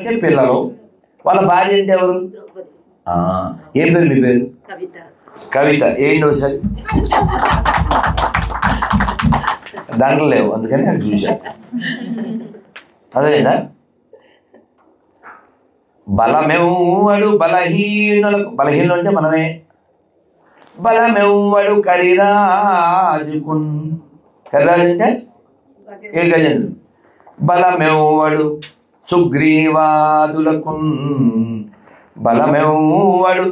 అంటే పిల్లలు, వాళ్ళ భార్య అంటే ఎవరు? ఏం పేరు మీ పేరు? కవిత. ఏంటి ఒకసారి దాంట్లో లేవు, అందుకని నేను చూశాను. అదేనా? బలమెవ్వడు బలహీనులకు, బలహీనులు అంటే మనమే. బలమెవ్వడు కరిరాజుకున్, కరిరాజు అంటే ఏ గజేంద్రుడు. బలమెవ్వడు సుగ్రీవాదులకున్, బలమెవ్వడు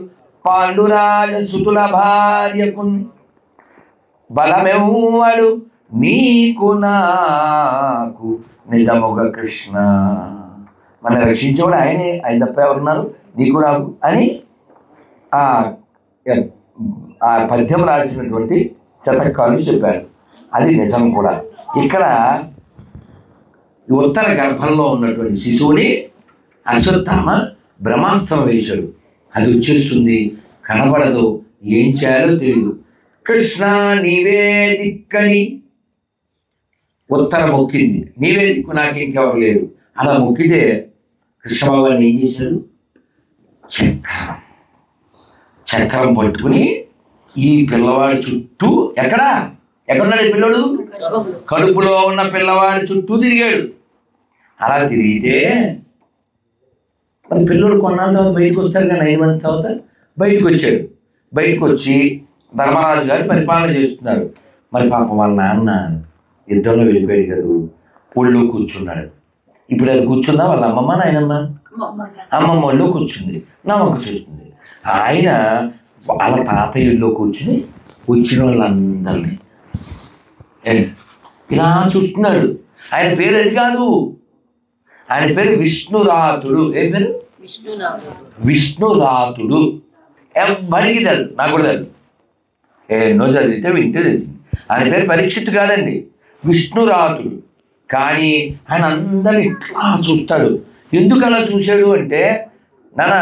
పాండురాజ సుతుల భార్యకున్, బలమెవ్వడు నీకు నాకు నిజముగా కృష్ణ. మన రక్షించేవాడు ఆయనే, ఆయన తప్ప ఎవరున్నారు నీకు నాకు అని ఆ పద్యం రాసినటువంటి శతకాలు చెప్పారు. అది నిజం కూడా. ఇక్కడ ఉత్తర గర్భంలో ఉన్నటువంటి శిశువుని అశ్వత్థామ బ్రహ్మాస్త్రం వేశాడు. అది వచ్చేస్తుంది, కనబడదు, ఏం చేయాలో తెలియదు. కృష్ణ నీవే దిక్కని ఉత్తర మొక్కింది, నీవే దిక్కు, నాకు ఇంకెవరు లేరు. అలా మొక్కితే కృష్ణ భగవాన్ ఏం చేశాడు? చక్రం పట్టుకుని ఈ పిల్లవాడి చుట్టూ, ఎక్కడున్నాడు ఈ పిల్లడు? కడుపులో ఉన్న పిల్లవాడి చుట్టూ తిరిగాడు. అలా తిరిగితే మరి పిల్లడు కొన్నాళ్ళ తర్వాత బయటకు వస్తారు కదా, 9 months తర్వాత బయటకు వచ్చాడు. బయటకు వచ్చి ధర్మరాజు గారు పరిపాలన చేస్తున్నారు. మరి పాపం వాళ్ళ నాన్న యుద్ధంలో వెళ్ళిపోయాడు కదా, ఒళ్ళో కూర్చున్నాడు. ఇప్పుడు అది కూర్చుందా వాళ్ళ అమ్మమ్మ నాయనమ్మ? అమ్మమ్మ ఒళ్ళో కూర్చుంది, నమ్మక చూస్తుంది. ఆయన వాళ్ళ తాతయ్యలో కూర్చుని వచ్చిన వాళ్ళందరినీ ఇలా చూస్తున్నాడు. ఆయన పేరు అది కాదు, ఆయన పేరు విష్ణురాతుడు. ఏ పేరు? విష్ణురాతుడు. ఎవరికి తెలుసు, నాకు కూడా తెలుసు, ఎన్నో చదివితే వింటే తెలిసింది. ఆయన పేరు పరీక్షిత్తు కాదండి, విష్ణురాతుడు. కానీ ఆయన అందరినీ ఇట్లా చూస్తాడు. ఎందుకు అలా చూశాడు అంటే, నానా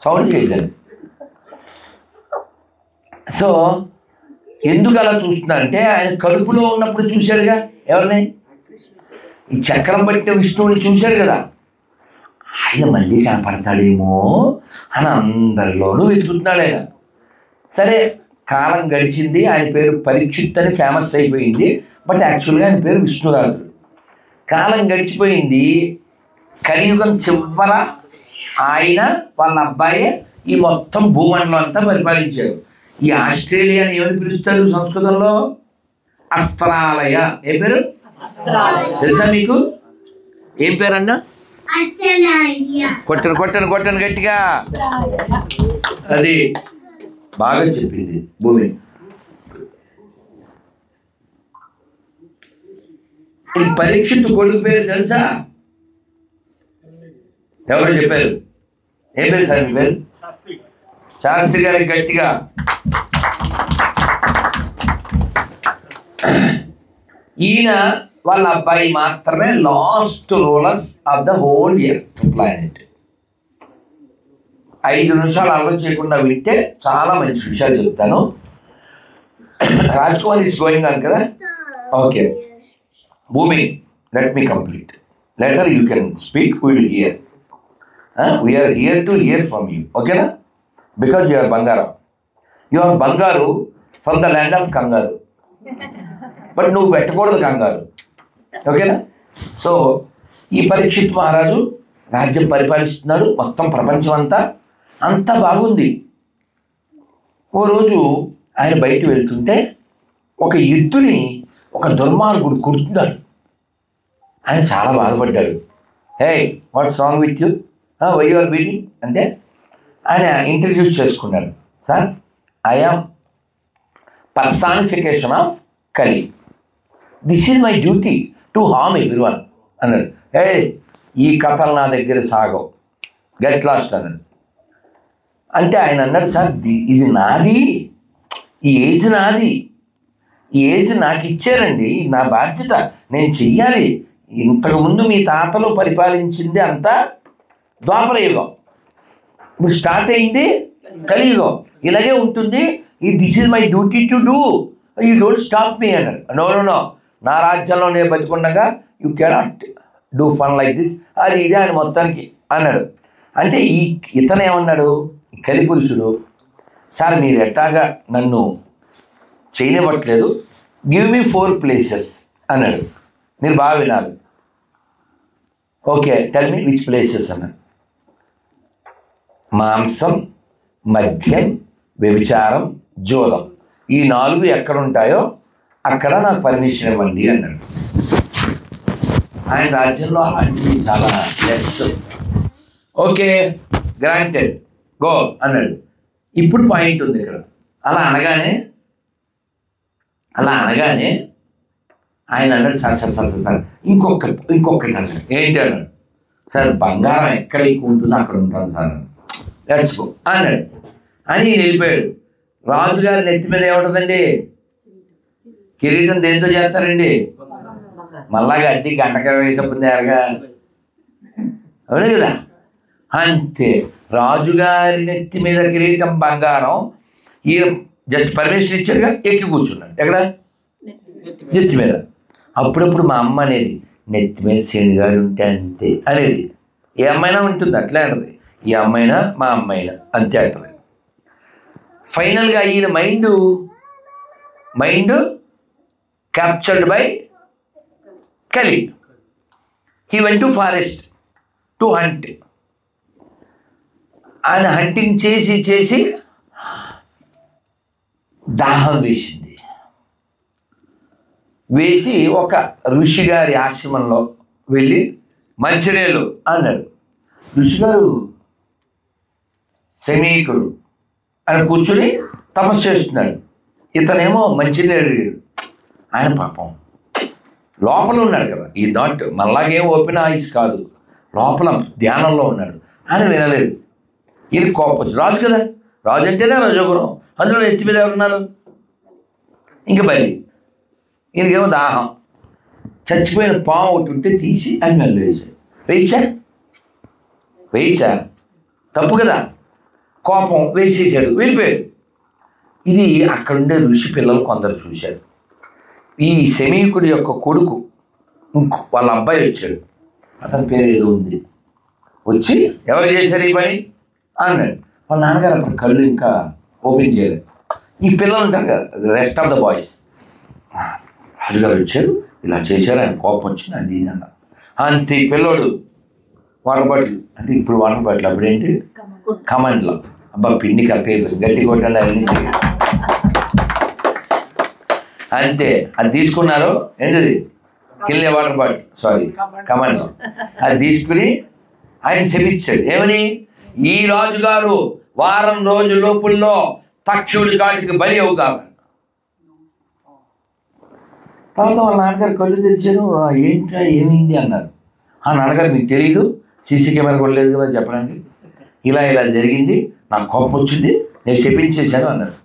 సౌండ్ చేయలేదు. సో ఎందుకు అలా చూస్తున్నారంటే, ఆయన కడుపులో ఉన్నప్పుడు చూశాడుగా ఎవరిని? ఈ చక్రం పట్టిన విష్ణువుని చూశాడు కదా, ఆయన మళ్ళీ కనపడతాడేమో అని అందరిలోనూ వెతుకుతున్నాడు ఆయన. సరే, కాలం గడిచింది, ఆయన పేరు పరీక్షిత్ అని ఫేమస్ అయిపోయింది. బట్ యాక్చువల్గా ఆయన పేరు విష్ణురాతుడు. కాలం గడిచిపోయింది. కలియుగం చివర ఆయన వాళ్ళ అబ్బాయి ఈ మొత్తం భూమండలం అంతా పరిపాలించారు. ఈ ఆస్ట్రేలియాని ఏమని పిలుస్తారు సంస్కృతంలో? అస్త్రాలయ. ఏ పేరు తెలుసా మీకు? ఏం పేరన్నా? కొట్టను కొట్టను కొట్టను గట్టిగా. అది బాగా చెప్పింది భూమి. ఈ పరీక్షిత్తు కొడుకు పేరు తెలుసా? ఎవరు చెప్పారు? ఏం పేరు సార్ మీ పేరు? శాస్త్రి గారికి గట్టిగా. ఈయన వాళ్ళ అబ్బాయి మాత్రమే last rulers of the whole earth planet. 5 నిమిషాలు అలవాటు చేయకుండా వింటే చాలా మంచి విషయాలు చెప్తాను. రాజ్కుమార్ ఇస్ గోయింగ్ ఆన్ కదా? ఓకే భూమి, let me complete. Later you can speak, we will hear. We are here to hear from you, okay na? Because you are Bangaru. You are Bangaru from the land of Kangaru. But నువ్వు పెట్టకూడదు కంగారు, ఓకేనా? So ఈ పరీక్షిత్ మహారాజు రాజ్యం పరిపాలిస్తున్నాడు, మొత్తం ప్రపంచం అంతా బాగుంది. ఓ రోజు ఆయన బయట వెళ్తుంటే ఒక ఎద్దుని ఒక దుర్మార్గుడు కుడుతున్నాడు. ఆయన చాలా బాధపడ్డాడు. Hey, what's wrong with you, why you are beating అంటే ఆయన ఇంట్రడ్యూస్ చేసుకున్నాడు. Sir, I am personification of Kali. This is my duty to harm everyone అన్నాడు. ఏ, ఈ కథలు నా దగ్గర సాగవు, గెట్ లాస్ట్ అన్నాడు. అంటే ఆయన అన్నాడు, సార్ ఇది నాది, ఈ ఏజ్ నాది, ఈ ఏజ్ నాకు ఇచ్చారండి, నా బాధ్యత, నేను చెయ్యాలి. ఇంతకుముందు మీ తాతలు పరిపాలించింది అంతా ద్వాపరయుగం, ఇప్పుడు స్టార్ట్ అయింది కలియుగం, ఇలాగే ఉంటుంది. This is my duty to do, you don't stop me అన్నాడు. నో నో నో, నా రాజ్యంలో నేను బతికుండగా you cannot do fun like this, అది ఇదే అని మొత్తానికి అన్నాడు. అంటే ఇతను ఏమన్నాడు, కలిపురుషుడు, సార్ మీరు ఎట్టాగా నన్ను చేయనివ్వట్లేదు, గివ్ మీ 4 places అన్నాడు. మీరు బాగా వినాలి. Okay, tell me which places అన్నాడు. మాంసం, మద్యం, వ్యభిచారం, జోదం, ఈ 4 ఎక్కడ ఉంటాయో అక్కడ నాకు పర్మిషన్ ఇవ్వండి అన్నాడు. ఆయన రాజ్యంలో అలాంటివి చాలా లెస్. ఓకే, గ్రాంటెడ్, గో అన్నాడు. ఇప్పుడు పాయింట్ ఉంది ఇక్కడ. అలా అనగానే ఆయన అన్నాడు, సార్ ఇంకొకటి అన్నాడు. ఏంటి అన్నాడు. సార్ బంగారం ఎక్కడ ఎక్కువ ఉంటుందో అక్కడ ఉంటాను సార్, లెట్స్ గో అన్నాడు. అని వెళ్ళిపోయాడు. రాజుగారి నెత్తి మీద ఏముంటుందండి, కిరీటం దేంతో చేస్తారండి, మళ్ళాగా అద్దె గంటక వేసప్పుడు ఎరగా, అవును కదా. అంతే, రాజుగారి నెత్తి మీద కిరీటం బంగారం. ఈయన జస్ట్ పర్మిషన్ ఇచ్చాడుగా, ఎక్కి కూర్చున్నాడు. ఎక్కడ, నెత్తి మీద. అప్పుడప్పుడు మా అమ్మ అనేది, నెత్తి మీద శనిగాడు ఉంటే అంతే అనేది. ఏ అమ్మైనా ఉంటుంది అట్లే అంటది, ఈ అమ్మైనా మా అమ్మైనా అంతే అంటది. ఫైనల్గా ఈయన మైండ్ క్యాప్చర్డ్ బై కలి. He went to forest to hunt. ఆయన హంటింగ్ చేసి దాహం వేసి ఒక ఋషి గారి ఆశ్రమంలో వెళ్ళి మంచినీళ్ళు అన్నాడు. ఋషిగారు సమీకుడు ఆయన కూర్చుని తపస్సు చేస్తున్నాడు. ఇతనేమో మంచినీళ్ళు. ఆయన పాపం లోపల ఉన్నాడు కదా, ఈ నాట్ మళ్ళాగేం ఓపెన్ ఐస్ కాదు, లోపల ధ్యానంలో ఉన్నాడు. ఆయన వినలేదు. ఈయన కోపం వచ్చి, రాజు కదా, రాజు అంటేనే రజోగుణం, అందులో ఎత్తి మీద ఎవరున్నారు, ఇంక బలి. ఈయనకేమో దాహం. చచ్చిపోయిన పాము ఒకటి ఉంటే తీసి ఆయన నన్ను వేయించా తప్పు కదా. కోపం వేసేసాడు, వెళ్ళిపోయాడు. ఇది అక్కడుండే ఋషి పిల్లలు కొందరు చూశారు. ఈ శమీకుడి యొక్క కొడుకు వాళ్ళ అబ్బాయి వచ్చాడు, అతని పేరు ఏదో ఉంది. వచ్చి ఎవరు చేశారు ఈ పని అన్నాడు. వాళ్ళ నాన్నగారు అప్పుడు కళ్ళు ఇంకా ఓపెన్ చేయలేదు. ఈ పిల్లలు ఉంటారు కదా, రెస్ట్ ఆఫ్ ద బాయ్స్, రాజుగారు వచ్చారు, ఇలా చేశారు, ఆయన కోపం వచ్చింది, అది అన్నారు. అంతే పిల్లోడు వాటర్ బాటిల్, అంటే ఇప్పుడు వాటర్ బాటిల్, అప్పుడేంటి కమాండ్లో, అబ్బా పిండి కరెక్ట్ గట్టి కొట్టండి అన్ని అంతే. అది తీసుకున్నారు, ఏంటది కిల్లే వాటర్ బాటిల్, సారీ కమాండ్లో, అది తీసుకుని ఆయన శపించాడు. ఏమని, ఈ రాజుగారు వారం రోజుల లోపుల్లో తక్షుడి కాటికి బలి అవుగా. తర్వాత వాళ్ళ నాన్నగారు కళ్ళు తెచ్చారు, ఏంటా ఏమైంది అన్నారు. ఆ నాన్నగారు మీకు తెలియదు, సీసీ కెమెరా కూడా లేదు కదా చెప్పడానికి, ఇలా జరిగింది, నాకు కోపం వచ్చింది, నేను శపించేశాను అన్నారు.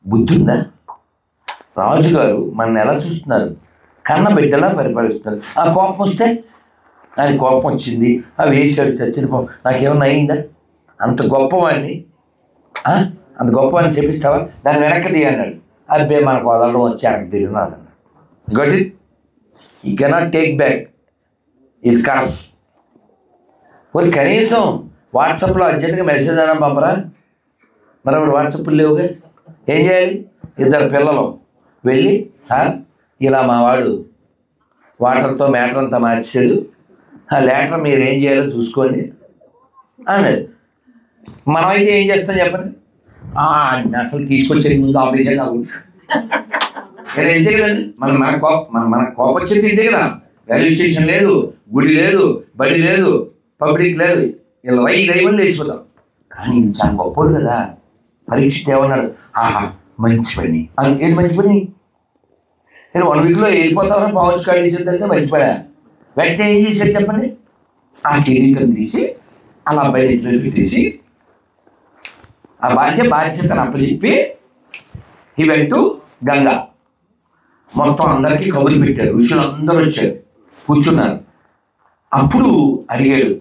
బుద్ధుందా? రాజుగారు మన ఎలా చూస్తున్నారు, కన్న బిడ్డలా పరిపాలిస్తున్నారు. ఆ కోపం వస్తే ఆయన కోపం వచ్చింది, వేసాడు, చచ్చిన కోపం, నాకేమన్నా అయిందా? అంత గొప్పవాడిని చెప్పిస్తావా, దాన్ని వెనక్కి అన్నాడు. అబ్బే మనకు వదలడం వచ్చి వెనక్కి తిరిగిన అన్నాడు. Got it, you cannot take back is corpse. మరి కనీసం వాట్సాప్లో అర్జెంట్గా మెసేజ్ అయినా పంపరా? మరి అప్పుడు వాట్సాప్లు లేవుగా, ఏం చేయాలి? 2 పిల్లలు వెళ్ళి, సార్ ఇలా మా వాడు వాటర్తో మ్యాటర్ అంతా మార్చాడు, ఆ లెటర్ మీరు ఏం చేయాలో చూసుకోండి అన్నది. మనమైతే ఏం చేస్తాం చెప్పండి, అసలు తీసుకొచ్చేది ముందు ఆపరేషన్ అవుతుంది ఇంతే కదండి. మన కోపం వచ్చేది ఇంతే కదా. రైల్వే స్టేషన్ లేదు, గుడి లేదు, బడి లేదు, పబ్లిక్ లేదు, ఇలా రైలు లేచిపోతాం. కానీ చాలా గొప్పడు కదా. పరీక్ష ఏమన్నాడు, మంచి పని అని. ఏంటి మంచి పని? నేను 1 వీక్లో వెళ్ళిపోతామని పవన్ కార్డు చేసేదంటే మంచిపడా. వెంటనే ఏం చేశాడు చెప్పండి, ఆ కిరీటం తీసి అలా అబ్బాయి నెత్తిలో పెట్టేసి ఆ బాధ్యతను అప్పచెప్పి ఈ వెంటూ గంగా మొత్తం అందరికీ కబుర్లు పెట్టారు. ఋషులు అందరూ వచ్చారు, కూర్చున్నారు. అప్పుడు అడిగాడు,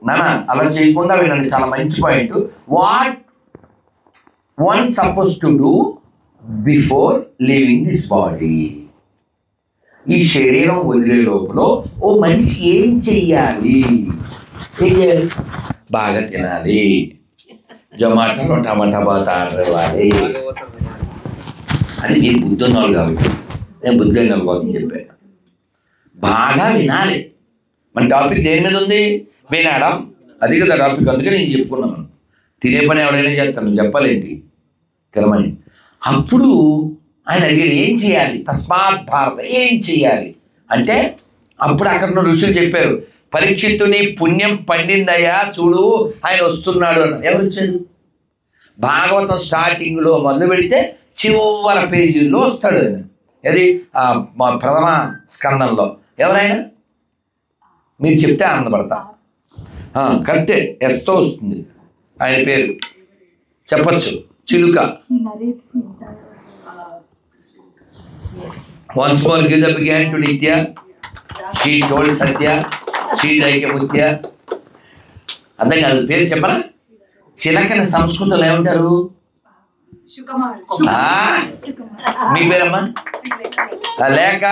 నాన్న అలా చేయకుండా వినండి, చాలా మంచి point. What one supposed to do before leaving this body? ఈ శరీరం వదిలే లోపల ఓ మనిషి ఏం చెయ్యాలి? బాగా తినాలి, జొమాటోలో టమాటా బాత్ ఆర్డర్ ఇవ్వాలి అని మీరు బుద్ధి ఉన్నవాళ్ళు కాబట్టి నేను బుద్ధి అయిన కోసం చెప్పాను. బాగా వినాలి. మన టాపిక్ దేని మీద ఉంది? వినడం. అది కదా టాపిక్. అందుకే నేను చెప్పుకున్నాను. తినే పని ఎవడైనా చేస్తాను, చెప్పాలేంటి తినమని. అప్పుడు ఆయన అడిగాడు ఏం చేయాలి? తస్మాత్ భారత, ఏం చేయాలి అంటే అప్పుడు అక్కడ ఋషులు చెప్పారు, పరీక్షిత్తుని పుణ్యం పండిందయ్యా, చూడు ఆయన వస్తున్నాడు అన్న. ఎవరు వచ్చారు? భాగవతం స్టార్టింగ్లో మొదలు పెడితే చివరి పేజీల్లో వస్తాడు ఆయన. అది మా ప్రథమ స్కందంలో. ఎవరైనా మీరు చెప్తే ఆనందపడతా. కరెక్టే, ఎస్తో వస్తుంది ఆయన పేరు, చెప్పచ్చు. చిలుక. Once more give the began to Nitya. She told Satya. She like a Mutya. అర్థం కాదు పేరు చెప్పనా? చిలకని సంస్కృతంలో ఏమంటారు? మీ పేరమ్మా? లేక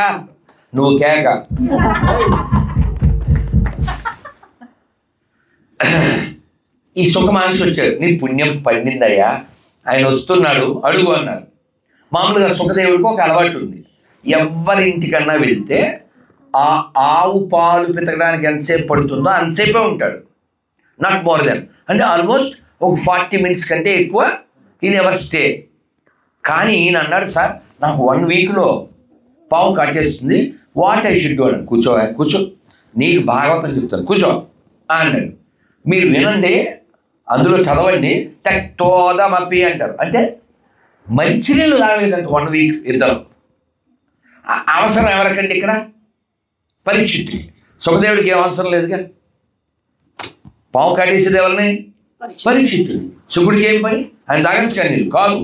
నువ్వు కేక. ఈ సుఖ మనిషి వచ్చాడు, నీ పుణ్యం పండిందయ్యా, ఆయన వస్తున్నాడు అడుగు అన్నారు. మామూలుగా సుఖదేవుడికి ఒక అలవాటు ఉంది, ఎవరింటికన్నా వెళ్తే ఆ ఆవు పాలు పితకడానికి ఎంతసేపు పడుతుందో అంతసేపే ఉంటాడు. నాట్ మోర్ దెన్, అంటే ఆల్మోస్ట్ ఒక 40 minutes కంటే ఎక్కువ ఈ నెవర్ స్టే. కానీ ఈయన అన్నాడు, సార్ నాకు 1 weekలో పావు కట్టేస్తుంది, వాట్ ఐ షుడ్ డూ అని. కూర్చో నీకు భాగవతం చెప్తాను కూర్చో అన్నాడు. మీరు వినండి, అందులో చదవండి. తెక్తోదమపి అంటారు, అంటే మంచినీళ్ళు తాగలేదంట 1 week ఇద్దరు. అవసరం ఎవరికండి ఇక్కడ? పరీక్షిత్తుకి. సుఖదేవుడికి ఏం అవసరం లేదుగా. పావు కాటేసేది ఎవరిని? పరీక్షిత్తుని. శుకుడికి ఏం పని? ఆయన తాగచ్చు కానీ నీళ్ళు కాదు.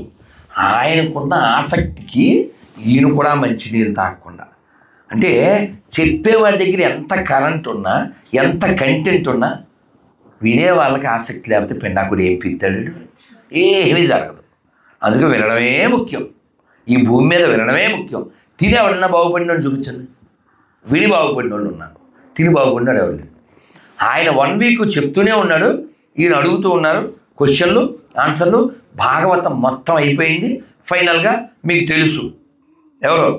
ఆయనకున్న ఆసక్తికి ఈయన కూడా మంచినీళ్ళు తాగకుండా. అంటే చెప్పేవాడి దగ్గర ఎంత కరెంట్ ఉన్నా, ఎంత కంటెంట్ ఉన్నా, వినే వాళ్ళకి ఆసక్తి లేకపోతే పెండాకుడు ఏం పీకుతాడు? ఏమీ జరగదు. అందుకే వినడమే ముఖ్యం. ఈ భూమి మీద వినడమే ముఖ్యం. తిని ఎవడన్నా బాగుపడినోడు చూపించండి. విని బాగుపడిన వాళ్ళు ఉన్నారు, తిని బాగుపడినాడు ఎవరు? ఆయన 1 week చెప్తూనే ఉన్నాడు, ఈయన అడుగుతూ ఉన్నారు క్వశ్చన్లు, ఆన్సర్లు. భాగవతం మొత్తం అయిపోయింది. ఫైనల్గా మీకు తెలుసు ఎవరో,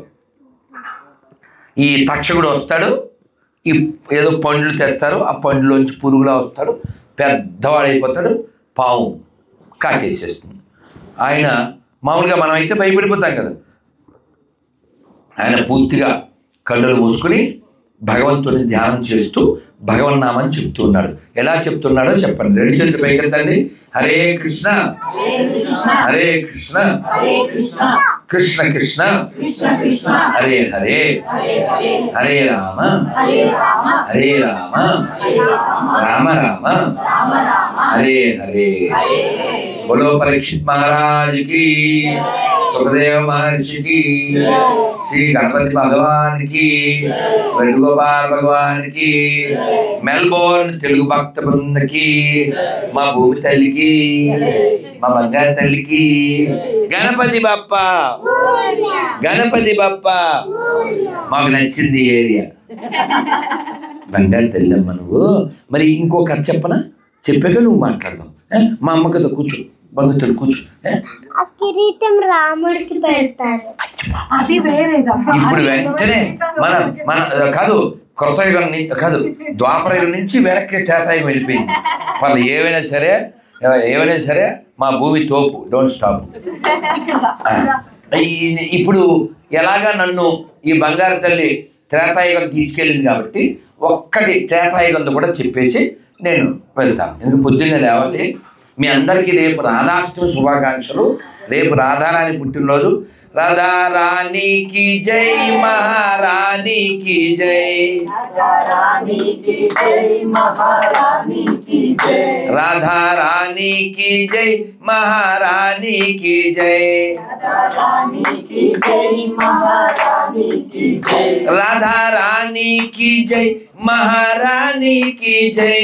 ఈ తక్షకుడు వస్తాడు, ఈ ఏదో పండ్లు తెస్తారు, ఆ పండ్లోంచి పురుగులా వస్తాడు, పెద్దవాడైపోతాడు, పాము కాటేసేస్తుంది. ఆయన మామూలుగా మనం అయితే భయపడిపోతాం కదా, ఆయన పూర్తిగా కళ్ళులు మూసుకుని భగవంతుని ధ్యానం చేస్తూ భగవన్నామని చెప్తున్నాడు. ఎలా చెప్తున్నాడో చెప్పండి. 2 చేతులు పైకెత్తండి. హరే కృష్ణ హరే కృష్ణ కృష్ణ కృష్ణ హరే హరే హరే రామ హరే రామ రామ రామ హరే హరే. बोलो परीक्षित महाराज की, सुखदेव महर्षि की, श्री गणपति भगवान की, वेणुगोपाल भगवान की, मेलबोर्न तेलुगु भक्त वृंद की, माँ भूमि तल्ली की, माँ बंगार तल्ली की, गणपति बाप्पा गणपति बाप्पा. మాకు నచ్చింది ఏరియా బంగారు తల్లమ్మ. నువ్వు మరి ఇంకో కథ చెప్పనా? చెప్పాక నువ్వు మాట్లాడదాం. మా అమ్మ కదా కూర్చో, బంధువులు కూర్చో. కిరీటం రాముడికి పెడతారు. ఇప్పుడు వెంటనే మన కాదు, కృతయుగం నుంచి కాదు, ద్వాపరయుగం నుంచి వెనక్కి త్రేతాయుగం వెళ్ళిపోయింది. వాళ్ళు ఏమైనా సరే మా భూమి తోపు, డోంట్ స్టాప్. ఇప్పుడు ఎలాగా నన్ను ఈ బంగారు తల్లి త్రేతాయుగం తీసుకెళ్ళింది కాబట్టి ఒక్కటి త్రేతాయుగంలో కూడా చెప్పేసి నేను వెళ్తాను. ఎందుకు పొద్దున్నే లేవాలి. మీ అందరికీ రేపు రాధాష్టమి శుభాకాంక్షలు. రేపు రాధారాణి పుట్టినరోజు. రాధారాణికి జై, మహారాణికి జై, రాధారాణికి జై, మహారాణికి జై, మహారాణికి జై, రాధారాణికి జై, మహారాణికి జై, రాధారాణికి జై, మహారాణికి జై,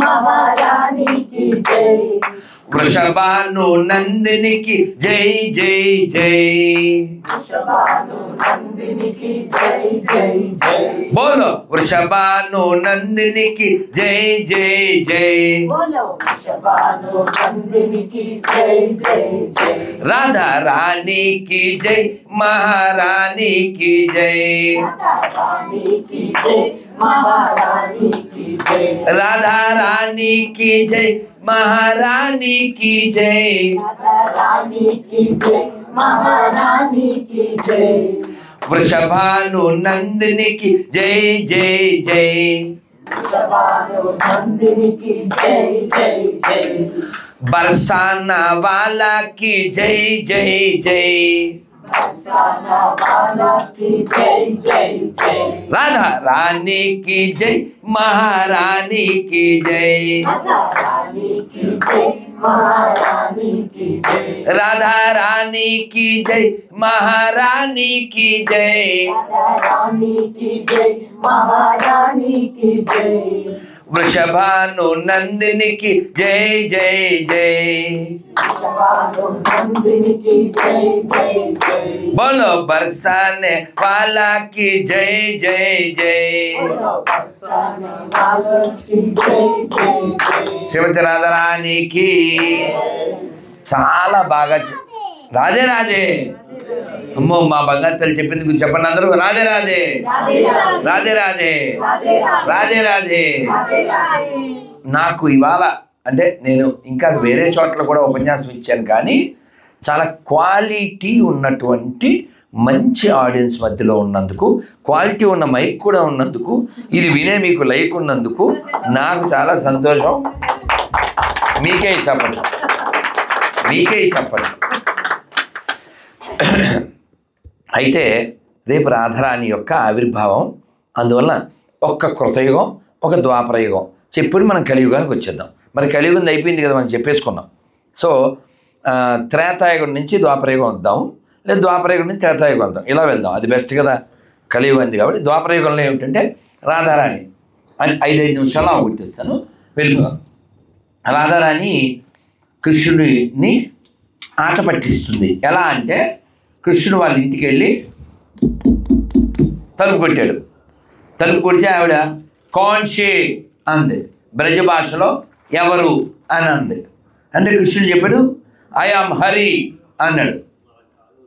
మహారాణికి జై. వృషభాను నందినికి జై జై జై, బోలో వృషభాను నందినికి జై జై జై, రాధా రాణికి జై మహారాణికి జై, రాధా రాణికి జై మహారాణికి జై, వృషభాను నందినికి జై జై జై, बरसाना वाला की जय जय जय, राधा रानी की जय महारानी की जय, राधा रानी की जय महारानी की जय, वृषभानु नंदिनी की जय जय जय, बोलो बरसाने वाला की जय जय जय, श्रीमती राधा रानी की చాలా బాగా రాధే రాధే అమ్మో మా బంగారు తల్లి చెప్పింది చెప్పండి అందరూ రాధే రాధే రాధే రాధే రాధే రాధే. నాకు ఇవాళ అంటే నేను ఇంకా వేరే చోట్ల కూడా ఉపన్యాసం ఇచ్చాను కానీ చాలా క్వాలిటీ ఉన్నటువంటి మంచి ఆడియన్స్ మధ్యలో ఉన్నందుకు, క్వాలిటీ ఉన్న మైక్ కూడా ఉన్నందుకు, ఇది వినే మీకు లైక్ ఉన్నందుకు నాకు చాలా సంతోషం. మీకే చెప్పండి, మీకే చెప్పండి. అయితే రేపు రాధారాణి యొక్క ఆవిర్భావం, అందువల్ల ఒక్క కృతయుగం ఒక ద్వాపరయుగం చెప్పుని మనం కలియుగానికి వచ్చేద్దాం. మరి కలియుగం అయిపోయింది కదా మనం చెప్పేసుకున్నాం. సో త్రేతాయుగం నుంచి ద్వాపరయుగం వద్దాం, లేదా ద్వాపరయుగం నుంచి త్రేతాయుగం వెళ్దాం, ఇలా వెళ్దాం, అది బెస్ట్ కదా. కలియుగం ఉంది కాబట్టి ద్వాపరయుగంలో ఏమిటంటే రాధారాణి అని 5 నిమిషాలు గుర్తిస్తాను, వెళ్ళిపోదాం. రాధారాణి కృష్ణుడిని ఆట పట్టిస్తుంది. ఎలా అంటే కృష్ణుడు వాళ్ళ ఇంటికి వెళ్ళి తలుపు కొట్టాడు. తలుపు కొడితే ఆవిడ కాన్షే అంది, బ్రజ భాషలో ఎవరు అని అంది. అంటే కృష్ణుడు చెప్పాడు ఐ ఆమ్ హరి అన్నాడు.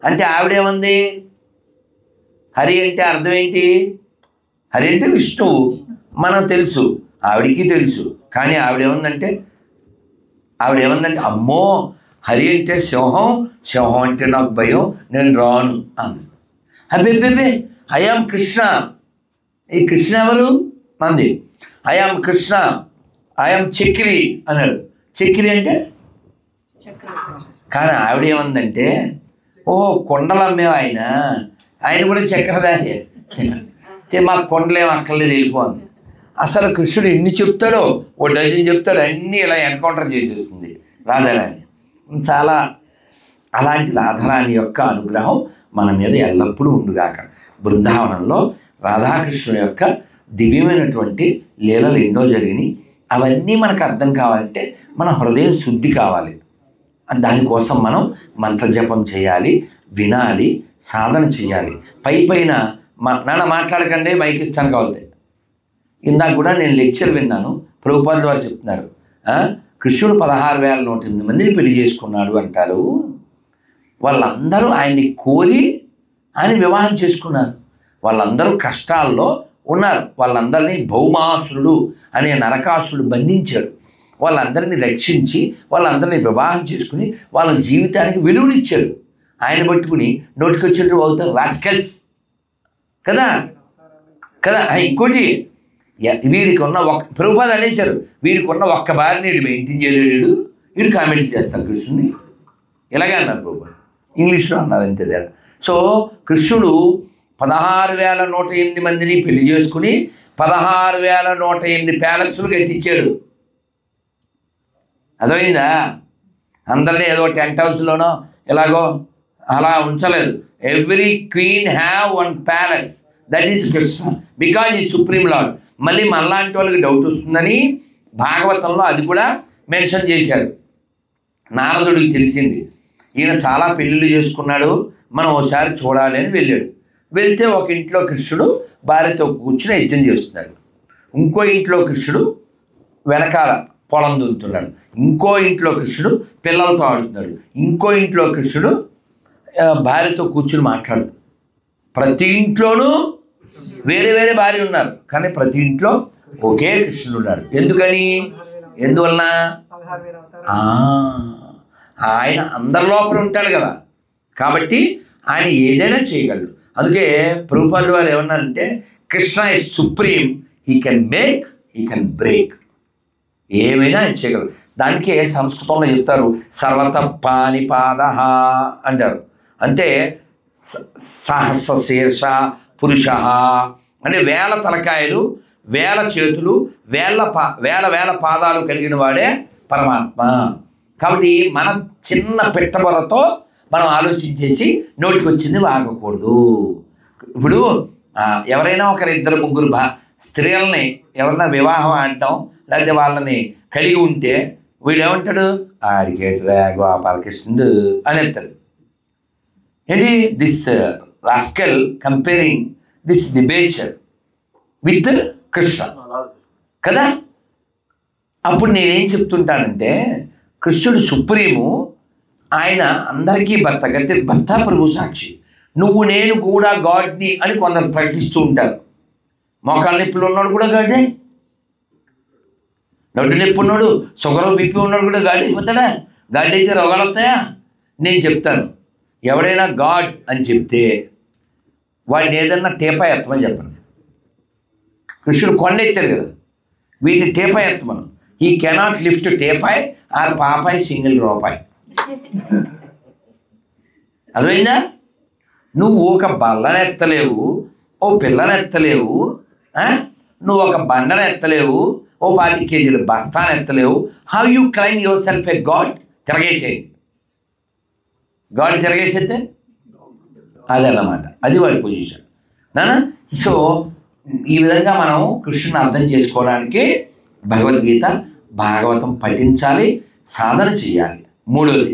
అంటే ఆవిడేమంది, హరి అంటే అర్థం ఏంటి? హరి అంటే విష్ణువు, మనం తెలుసు, ఆవిడికి తెలుసు. కానీ ఆవిడేమందంటే అమ్మో హరి అంటే సింహం, సింహం అంటే నాకు భయం, నేను రాను అంది. అబ్బే ఐ ఆమ్ కృష్ణ. ఈ కృష్ణ ఎవరు అంది. I am Krishna, I am Chakri అన్నాడు. చక్రి అంటే కానీ ఆవిడేమందంటే ఓహో కొండలు అమ్మేవా ఆయన కూడా చక్రధారి, మా కొండలేం అక్కర్లేదు వెళ్ళిపోంది. అసలు కృష్ణుడు ఎన్ని చెప్తాడో, ఓ డజన్ చెప్తాడు, అన్నీ ఇలా ఎన్కౌంటర్ చేసేస్తుంది రాధారాణి. చాలా అలాంటి రాధారాణి యొక్క అనుగ్రహం మన మీద ఎల్లప్పుడూ ఉండుగాక. బృందావనంలో రాధాకృష్ణుడి యొక్క దివ్యమైనటువంటి లీలలు ఎన్నో జరిగినాయి. అవన్నీ మనకు అర్థం కావాలంటే మన హృదయం శుద్ధి కావాలి. దానికోసం మనం మంత్రజపం చేయాలి, వినాలి, సాధన చేయాలి. పైన నాన్న మాట్లాడకండి మైక్ ఇస్తాను కావాలి. ఇందాక కూడా నేను లెక్చర్ విన్నాను, ప్రభుపాదుల వారు చెప్తున్నారు కృష్ణుడు 16,108 మందిని పెళ్లి చేసుకున్నాడు అంటారు. వాళ్ళందరూ ఆయన్ని కోరి ఆయన వివాహం చేసుకున్నారు. వాళ్ళందరూ కష్టాల్లో ఉన్నారు. వాళ్ళందరినీ భౌమాసురుడు అనే నరకాసురుడు బంధించాడు. వాళ్ళందరినీ రక్షించి వాళ్ళందరినీ వివాహం చేసుకుని వాళ్ళ జీవితానికి విలువనిచ్చాడు. ఆయన పట్టుకుని నోటికొచ్చేట్టు అవుతారు రాస్కెల్స్ కదా కదా. ఇంకోటి వీడికి ఉన్న ప్రభుపాద అనేశారు, వీడికి ఉన్న ఒక్క భార్యని వీడు మెయింటైన్ చేయలేడు, వీడు కామెంట్ చేస్తాడు కృష్ణుని, ఇలాగే అన్నారు ప్రభుపాద, ఇంగ్లీష్లో అన్నారు అంతే. సో కృష్ణుడు 16,108 మందిని పెళ్లి చేసుకుని 16,108 ప్యాలెస్లు కట్టించాడు. అర్థమైందా? అందరినీ ఏదో టెంట్ హౌస్లోనో ఎలాగో అలా ఉంచలేదు. Every queen have one palace, that is Krishna, because he supreme lord. మళ్ళీ మనలాంటి వాళ్ళకి డౌట్ వస్తుందని భాగవతంలో అది కూడా మెన్షన్ చేశారు. నారదుడికి తెలిసింది ఈయన చాలా పెళ్ళిళ్ళు చేసుకున్నాడు, మనం ఒకసారి చూడాలి అని వెళ్ళాడు. వెళ్తే ఒక ఇంట్లో కృష్ణుడు భార్యతో కూర్చుని యజ్ఞం చేస్తున్నాడు, ఇంకో ఇంట్లో కృష్ణుడు వెనకాల పొలం దున్నుతున్నాడు, ఇంకో ఇంట్లో కృష్ణుడు పిల్లలతో ఆడుతున్నాడు, ఇంకో ఇంట్లో కృష్ణుడు భార్యతో కూర్చుని మాట్లాడు. ప్రతి ఇంట్లోనూ వేరే వేరే భార్య ఉన్నారు, కానీ ప్రతి ఇంట్లో ఒకే కృష్ణుడు ఉన్నాడు. ఎందువలన ఆయన అందరి లోపల ఉంటాడు కదా, కాబట్టి ఆయన ఏదైనా చేయగలడు. అందుకే ప్రభుపాదుల వారు ఏమన్నారంటే Krishna is supreme, he can make, he can break, ఏమైనా ఆయన చేయగలరు. దానికే సంస్కృతంలో చెప్తారు సర్వత పానిపాద అంటారు. అంటే సహస్ర శీర్ష పురుష అంటే వేల తలకాయలు, వేల చేతులు, వేల పాదాలు కలిగిన వాడే పరమాత్మ. కాబట్టి మన చిన్న పెట్టబొరతో మనం ఆలోచించేసి నోటికి వచ్చింది వాగకూడదు. ఇప్పుడు ఎవరైనా ఒకరిద్దరు ముగ్గురు స్త్రీలని ఎవరైనా వివాహం ఆడటం లేకపోతే వాళ్ళని కలిగి ఉంటే వీడు ఏమంటాడు, ఆడికేట్రా గోపాలకృష్ణుడు అని వెళ్తాడు. ఏంటి this rascal comparing this debaucher with Krishna కదా. అప్పుడు నేనేం చెప్తుంటానంటే కృష్ణుడు సుప్రీము, ఆయన అందరికీ భర్త, గతి భర్త ప్రభు సాక్షి. నువ్వు నేను కూడా గాడ్ని అని కొందరు ప్రకటిస్తూ ఉంటారు. మోకాళ్ళ నొప్పులు ఉన్నాడు కూడా గాడే, నొడ్డు నొప్పి ఉన్నాడు, షుగర్ బీపీ ఉన్నాడు కూడా గాడి అయిపోతాడా? గాడి అయితే రోగాలు వస్తాయా? నేను చెప్తాను, ఎవడైనా గాడ్ అని చెప్తే వాడిని ఏదన్నా టేపా ఎత్తమని చెప్పను. కృష్ణుడు కొండ ఎత్తారు కదా, వీటిని టేపా ఎత్తమను. ఈ కెనాట్ లిఫ్ట్ టేపాయ్ ఆర్ పాపాయ్ సింగిల్ రూపాయి. అర్థమైందా? నువ్వు ఒక బల్లని ఎత్తలేవు, ఓ పిల్లని ఎత్తలేవు, నువ్వు ఒక బండను ఎత్తలేవు, ఓ 10 కేజీల బస్తాను ఎత్తలేవు. How you claim yourself a god? తిరగేసేయండి, గాడ్ తిరగేసేస్తే అదన్నమాట, అది వాడి పొజిషన్ నానా. సో ఈ విధంగా మనం కృష్ణుని అర్థం చేసుకోవడానికి భగవద్గీత భాగవతం పఠించాలి, సాధన చేయాలి. మూడోది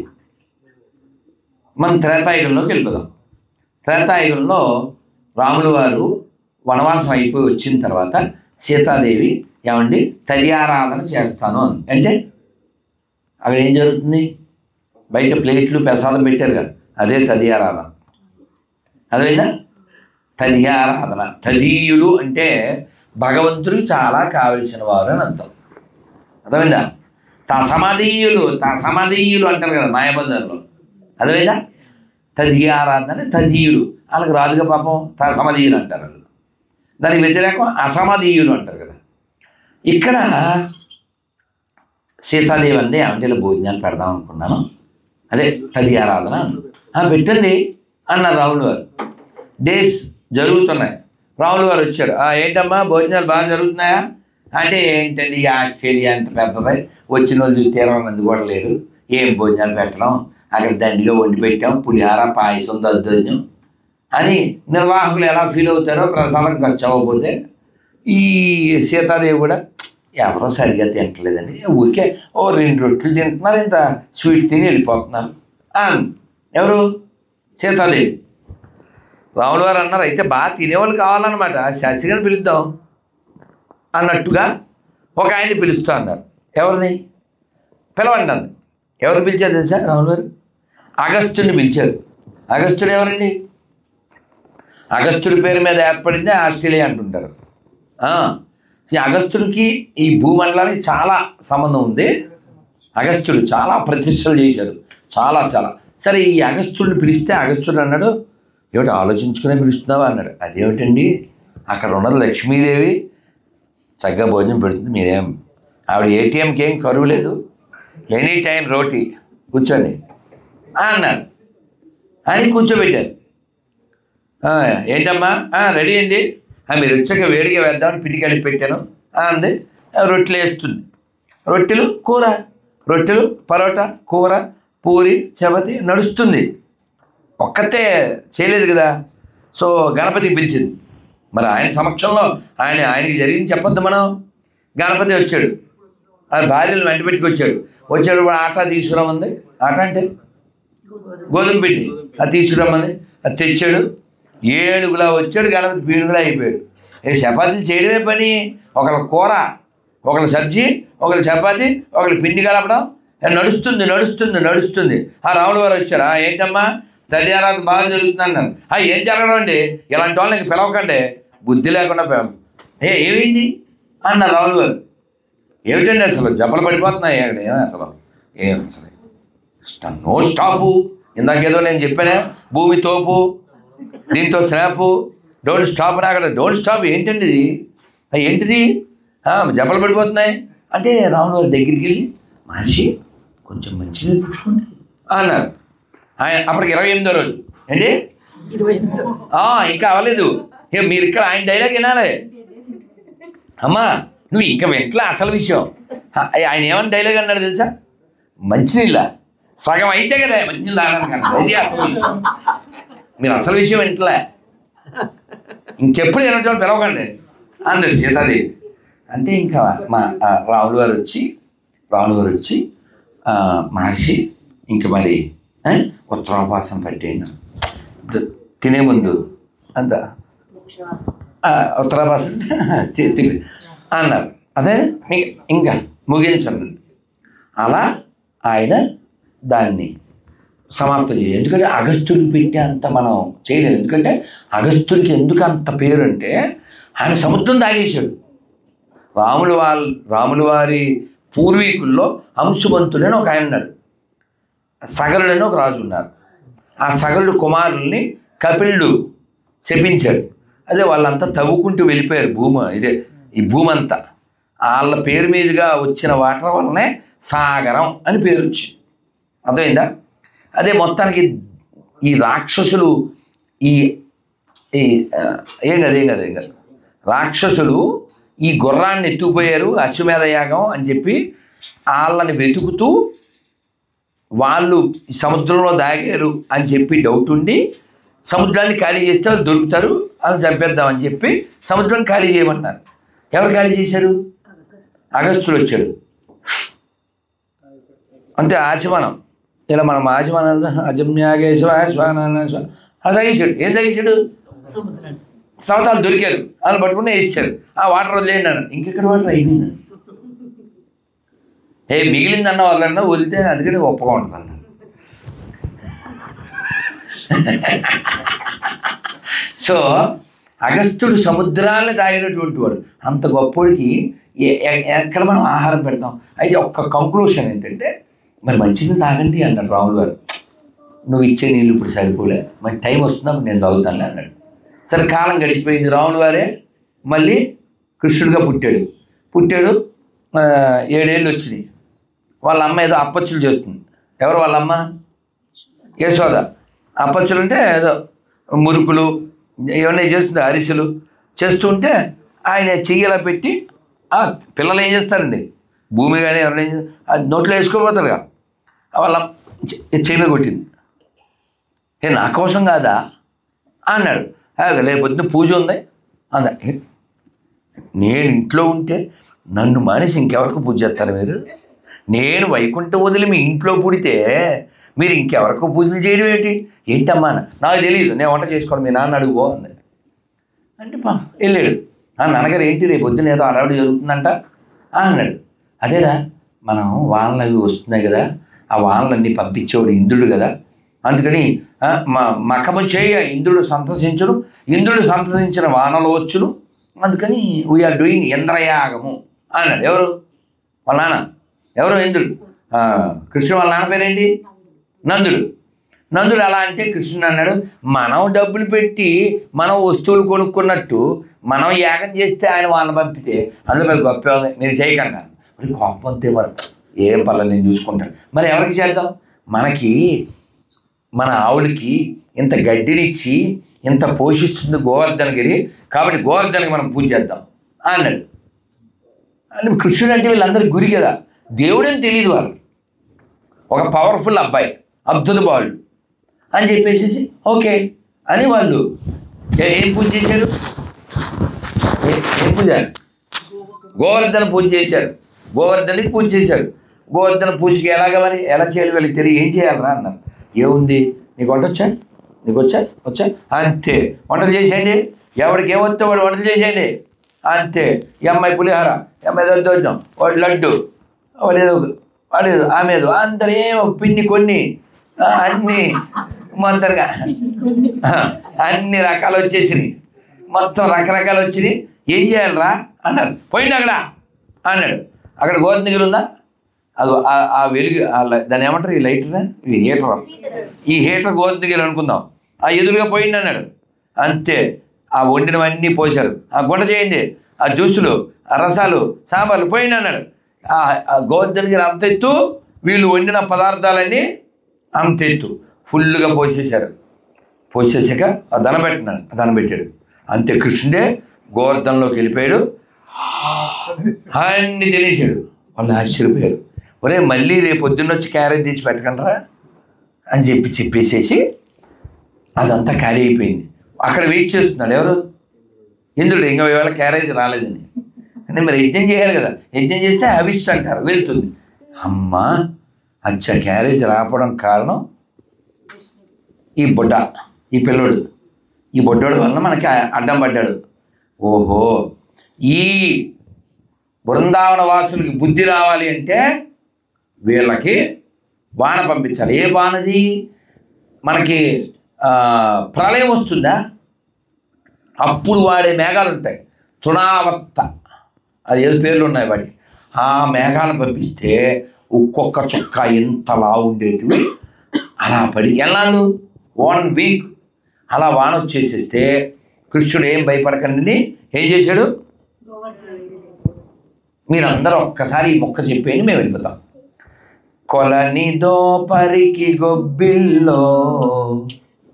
మనం త్రేతాయుగంలోకి వెళ్ళిపోదాం. త్రేతాయుగంలో రాముల వారు వనవాసం అయిపోయి వచ్చిన తర్వాత సీతాదేవి ఏమండి తదియారాధన చేస్తాను అంటే అక్కడ ఏం జరుగుతుంది? బయట ప్లేట్లు ప్రసాదం పెట్టారు కదా, అదే తదియారాధన. అదేనా తదియారాధన. తదీయులు అంటే భగవంతుడికి చాలా కావలసిన వారు అని అర్థం. అర్థమైందా? తసమదీయులు అంటారు కదా మాయాబజార్లో, అర్థమైందా? తదియారాధన అంటే తదీయులు, వాళ్ళకి రాదుగా పాపం, తసమదీయులు అంటారు. దానికి వ్యతిరేకం అసమదీయులు అంటారు కదా. ఇక్కడ సీతాదేవి అందే ఆమెలో భోజనాలు పెడదాం అనుకున్నాను, అదే తదియారాధన పెట్టండి అన్నారు రాములు వారు. డేస్ జరుగుతున్నాయి, రాములు వారు వచ్చారు. ఏంటమ్మా భోజనాలు బాగా జరుగుతున్నాయా అంటే, ఏంటండి ఆస్ట్రేలియా అంత పెద్దది, వచ్చిన వాళ్ళు 20 మంది కూడా లేరు, ఏం భోజనాలు పెట్టడం, అక్కడ దండిగా వండి పెట్టాం, పులిహార పాయసం దద్దోజనం అని నిర్వాహకులు ఎలా ఫీల్ అవుతారో ప్రసాదం ఖర్చు అవ్వకపోతే. ఈ సీతాదేవి కూడా ఎవరో సరిగ్గా తింటలేదండి, ఊరికే 2 రొట్టెలు తింటున్నారు, ఇంత స్వీట్ తిని వెళ్ళిపోతున్నారు. ఎవరు? సీతాదేవి. రాముల వారు అన్నారు, అయితే బాగా తినేవాళ్ళు కావాలన్నమాట, శాస్త్రి గారిని పిలుద్దాం అన్నట్టుగా ఒక ఆయన్ని పిలుస్తా అన్నారు. ఎవరిని పిలవండి అంది. ఎవరు పిలిచారు తెలుసా? రాముల వారు అగస్త్యుని పిలిచారు. అగస్త్యుడు ఎవరండి? అగస్త్యుడి పేరు మీద ఏర్పడిందే ఆస్ట్రేలియా అంటుంటారు. ఈ అగస్త్యుడికి ఈ భూమండలానికి చాలా సంబంధం ఉంది. అగస్త్యుడు చాలా ప్రతిష్టలు చేశాడు, చాలా. సరే, ఈ అగస్త్యుడిని పిలిస్తే అగస్త్యుడు అన్నాడు, ఏమిటి ఆలోచించుకునే పిలుస్తున్నావా అన్నాడు. అదేమిటండి, అక్కడ ఉన్నది లక్ష్మీదేవి, చక్కగా భోజనం పెడుతుంది, మీరేం ఆవిడ ఏటీఎంకి ఏం కరువు లేదు, ఎనీ టైం రోటీ కూర్చోండి అన్నారు. అని కూర్చోబెట్టారు. ఏంటమ్మా రెడీ అండి, మీరు వచ్చాక వేడిగా వేద్దామని పిండి కలిపి పెట్టాను అంది. రొట్టెలు వేస్తుంది, రొట్టెలు కూర, రొట్టెలు పరోటా కూర పూరి చపాతి నడుస్తుంది. ఒక్కతే చేయలేదు కదా. సో గణపతికి పిలిచింది. మరి ఆయన సమక్షంలో ఆయనకి జరిగింది చెప్పొద్దు మనం. గణపతి వచ్చాడు, ఆయన భార్యను వెంట పెట్టుకొచ్చాడు. వచ్చాడు ఆట తీసుకురామంది. ఆట అంటే గోధుమ పిండి, అది తీసుకురామంది. అది తెచ్చాడు. ఏడుగులా వచ్చాడు, గణపతి పీడుగులా అయిపోయాడు. చపాతీలు చేయడమే పని. ఒకళ్ళ కూర, ఒకళ్ళ సబ్జీ, ఒకళ్ళ చపాతీ, ఒకళ్ళ పిండి కలపడం. నడుస్తుంది నడుస్తుంది నడుస్తుంది. రాముల వారు వచ్చారా, ఏంటమ్మా దర్యారాధన బాగా జరుగుతుందన్నారు. ఏం జరగడం అండి, ఇలాంటి వాళ్ళని పిలవకండి, బుద్ధి లేకుండా ఏమైంది అన్నారు రాముల వారు. ఏమిటండి అసలు జబ్బలు పడిపోతున్నాయి అక్కడ, అసలు నో స్టాపు. ఇందాకేదో నేను చెప్పానే, భూమి తోపు దీంతో స్లాపు, డోంట్ స్టాప్ అని. అక్కడ డోంట్ స్టాప్ ఏంటండి ఇది, ఏంటిది జబ్బలు పడిపోతున్నాయి అంటే రాముల వారి దగ్గరికి వెళ్ళి మనిషి కొంచెం మంచిగా పుచ్చుకోండి అన్నారు. ఆయన అప్పటికి 28వ రోజు ఏంటి, ఇంకా అవ్వలేదు. మీరు ఇక్కడ ఆయన డైలాగ్ వినాలి. అమ్మా నువ్వు ఇంకా వెంటనే అసలు విషయం. ఆయన ఏమన్నా డైలాగ్ అన్నాడు తెలుసా, మంచినీళ్ళ సగం అయితే కదా మంచినీళ్ళు తాగడానికి. అది అసలు విషయం. మీరు అసలు విషయం వెంటలే, ఇంకెప్పుడు వెళ్ళటం పిలవకండి అన్నాడు సీతాదేవి. అంటే ఇంకా మా రాముల వారు వచ్చి మహర్షి ఇంక మరి ఉత్తరాభాసం పట్టేయండి, తినే ముందు అంత ఉత్తరాభాసం అన్నారు. అదే ఇంకా ముగించండి. అలా ఆయన దాన్ని సమాప్తం చేయాలి. ఎందుకంటే అగస్త్యుడికి పెట్టి అంత మనం చేయలేదు. ఎందుకంటే అగస్త్యుడికి ఎందుకు అంత పేరు అంటే ఆయన సముద్రం తాగేశాడు. రాముల వారి పూర్వీకుల్లో అంశుమంతుడని ఒక ఆయన ఉన్నాడు, సగరుడని ఒక రాజు ఉన్నారు. ఆ సగరుడు కుమారుల్ని కపిలుడు శపించాడు. అదే వాళ్ళంతా తవ్వుకుంటూ వెళ్ళిపోయారు ఈ భూమి అంతా. వాళ్ళ పేరు మీదుగా వచ్చిన వాటర్ వల్లనే సాగరం అని పేరు వచ్చి, అర్థమైందా? అదే మొత్తానికి ఈ రాక్షసులు ఏం కాదు రాక్షసులు ఈ గుర్రాన్ని ఎత్తుకుపోయారు అశ్వమేధ యాగం అని చెప్పి వాళ్ళని వెతుకుతూ వాళ్ళు సముద్రంలో దాగారు అని చెప్పి డౌట్ ఉండి సముద్రాన్ని ఖాళీ చేస్తే వాళ్ళు దొరుకుతారు, వాళ్ళు చంపేద్దామని చెప్పి సముద్రం ఖాళీ చేయమన్నారు. ఎవరు ఖాళీ చేశారు? అగస్త్యుడు వచ్చాడు. అంటే ఆచమనం, ఇలా మనం ఆచమనం అజమ్యాగేశ్వ అది తగ్గించాడు. ఏం తగ్గించాడు? సముద్రాలు దొరికారు, వాళ్ళు పట్టుకుని వేసారు. వాటర్ వదిలేయండి అన్న. ఇంకెక్కడ వాటర్ అయిపోయింది, మిగిలిందన్న వాళ్ళన్నా వదిలితే అందుకని గొప్పగా ఉంటుంది అన్న. సో అగస్త్యుడు సముద్రాన్ని తాగినటువంటి వాడు. అంత గొప్పడికి ఎక్కడ మనం ఆహారం పెడతాం. అయితే ఒక్క కంక్లూషన్ ఏంటంటే, మరి మంచిది తాగండి అన్నాడు రాములు గారు. నువ్వు ఇచ్చే నీళ్ళు ఇప్పుడు సరిపోలే, మరి టైం వస్తున్నప్పుడు నేను తాగుతానులే అన్నాడు. సరే కాలం గడిచిపోయింది. రాములు వారే మళ్ళీ కృష్ణుడిగా పుట్టాడు. 7 ఏళ్ళు వచ్చినాయి. వాళ్ళ అమ్మ ఏదో అప్పచ్చులు చేస్తుంది. ఎవరు వాళ్ళ అమ్మ? యశోద. అప్పచ్చులు అంటే ఏదో మురుకులు ఏమన్నా చేస్తుంది, అరిసెలు చేస్తుంటే ఆయన చెయ్యలా పెట్టి పిల్లలు ఏం చేస్తారండి, భూమి కానీ ఎవరైనా నోట్లో వేసుకోపోతారుగా, వాళ్ళ చెయ్యి కొట్టింది. నా కోసం కాదా అన్నాడు. లేకపోతే పూజ ఉంది అంద. నేను ఇంట్లో ఉంటే నన్ను మానేసి ఇంకెవరికి పూజ చేస్తారు మీరు? నేను వైకుంఠం వదిలి మీ ఇంట్లో పుడితే మీరు ఇంకెవరికి పూజలు చేయడం ఏంటమ్మా? నాకు తెలియదు, నేను వంట చేసుకోవడం, మీ నాన్న అడుగుపో అంది. అంటే వెళ్ళాడు. నాన్నగారు ఏంటి రేపు పొద్దున ఏదో అడవుడు జరుగుతుందంట అన్నాడు. అదేరా మనం వానలు అవి వస్తున్నాయి కదా, ఆ వానలన్నీ పంపించేవాడు ఇంద్రుడు కదా, అందుకని మకము చేయ ఇంద్రుడు సంతసించును, ఇంద్రుడు సంతసించిన వానలు వచ్చును, అందుకని వీఆర్ డూయింగ్ ఇంద్రయాగము అన్నాడు. ఎవరు? వాళ్ళ నాన్న. ఎవరు? ఇంద్రుడు. కృష్ణుడు వాళ్ళ నాన్న పేరేంటి? నందుడు. అలా అంటే కృష్ణుడు అన్నాడు, మనం డబ్బులు పెట్టి మనం వస్తువులు కొనుక్కున్నట్టు మనం యాగం చేస్తే ఆయన వాళ్ళని పంపితే అందులో పెద్ద గొప్ప ఉంది, మీరు చేయకండి. మరి కోపం అంతే, మరి ఏం పర్లేదు నేను చూసుకుంటాను. మరి ఎవరికి చేద్దాం? మన ఆవులకి ఇంత గడ్డినిచ్చి ఇంత పోషిస్తుంది గోవర్ధనగిరి, కాబట్టి గోవర్ధనకి మనం పూజ చేద్దాం అన్నాడు. అంటే కృష్ణుడు అంటే వీళ్ళందరికీ గురి కదా, దేవుడని తెలియదు వాళ్ళు. ఒక పవర్ఫుల్ అబ్బాయి, అద్భుత బాలుడు అని చెప్పేసి ఓకే అని వాళ్ళు ఏం పూజ చేశారు? ఏం పూజ? గోవర్ధన పూజ చేశారు. గోవర్ధనికి పూజ చేశారు. గోవర్ధన పూజకి ఎలాగ మరి ఎలా చేయాలి వీళ్ళకి తెలియదు, ఏం చేయాలరా అన్నారు. ఏముంది నీకు వంట వచ్చా, నీకు వచ్చా అంతే, వంటలు చేసేయండి, ఎవరికి ఏమొస్తే వాడు వంటలు చేసేయండి అంతే. ఈ అమ్మాయి పులిహార, ఈ అమ్మాయి దద్దోజనం, వాడు లడ్డు, వాడు ఆమెదు, అందరూ ఏమో పిండి కొన్ని అన్నీ మొత్తంగా అన్ని రకాలు వచ్చేసినాయి, మొత్తం రకరకాలు వచ్చినాయి. ఏం చేయాలరా అన్నారు. పోయింది అక్కడ అన్నాడు. అక్కడ గోధుమ గిన్నె ఉందా, అది ఆ వెలుగు దాన్ని ఏమంటారు, ఈ లైటర్, ఈ హీటర్, ఈ హీటర్ గోధుమ గిన్నె అనుకుందాం, ఆ ఎదురుగా పోయింది అన్నాడు. అంతే, ఆ వండినవన్నీ పోశారు. ఆ గుంట చేయండి, ఆ జ్యూసులు, ఆ రసాలు, సాంబార్లు పోయింది అన్నాడు. ఆ గోధుమ గిన్నె అంత ఎత్తు, వీళ్ళు వండిన పదార్థాలన్నీ అంత ఎత్తు ఫుల్గా పోసేశారు. పోసేసాక ఆ దండం పెట్టాడు. అంతే, కృష్ణుడే గోవర్ధనంలోకి వెళ్ళిపోయాడు, అన్నీ తెలిసాడు. వాళ్ళు ఆశ్చర్యపోయారు. ఒరే మళ్ళీ రేపు పొద్దున్న వచ్చి క్యారేజ్ తీసి పెట్టకండిరా అని చెప్పేసేసి అదంతా ఖాళీ అయిపోయింది. అక్కడ వెయిట్ చేస్తున్నాడు ఎవరు, ఇంద్రుడు. ఇంకా ఇవాళ క్యారేజ్ రాలేదని. అంటే మరి యజ్ఞం చేయాలి కదా, యజ్ఞం చేస్తే హవిస్సు అంటారు, వెళ్తుంది. అమ్మా అచ్చా, క్యారేజ్ రాకపోవడం కారణం ఈ బుడ్డ, ఈ పిల్లోడు, ఈ బుడ్డోడు వలన మనకి అడ్డం పడ్డాడు. ఓహో, ఈ బృందావన వాసులకి బుద్ధి రావాలి అంటే వీళ్ళకి బాణ పంపించాలి. ఏ బాణది, మనకి ప్రళయం వస్తుందా అప్పుడు వాడే మేఘాలు ఉంటాయి, తృణావర్త, అది ఏదో పేర్లు ఉన్నాయి వాటికి. ఆ మేఘాలను పంపిస్తే ఒక్కొక్క చుక్క ఎంతలా ఉండేటివి అలా పడి ఎన్నాళ్ళు 1 వీక్ అలా వాన వచ్చేసేస్తే కృష్ణుడు ఏం భయపడకండి ఏం చేశాడు. మీరందరూ ఒక్కసారి ఈ మొక్క చెప్పేయండి, మేము వెళ్ళిపోతాం. కొలని దోపరికి గొబ్బిల్లో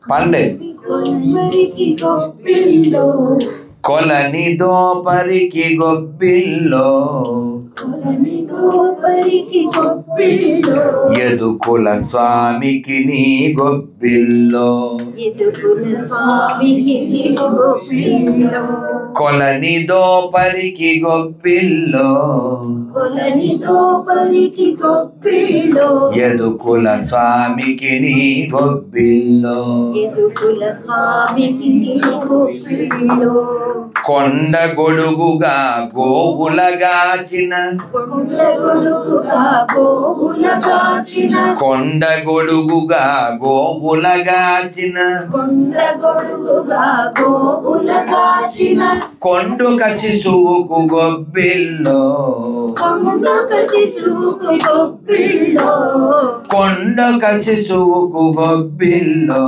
పండే, కొలని దోపరికి గొబ్బిల్లో యదుకుల స్వామికి నీ గొబ్బిల్లో, కొలని దోపరికి గొబ్బిల్లో యదుకుల స్వామికి నీ గొబ్బిల్లో, కొండ గొడుగుగా గోవులగాచిన, కొండ గొడుగుగా గోవులగాచిన, కొండొక శిశువుకు గొబ్బిల్లో, కొండొక శిశువుకు గొబ్బిల్లో,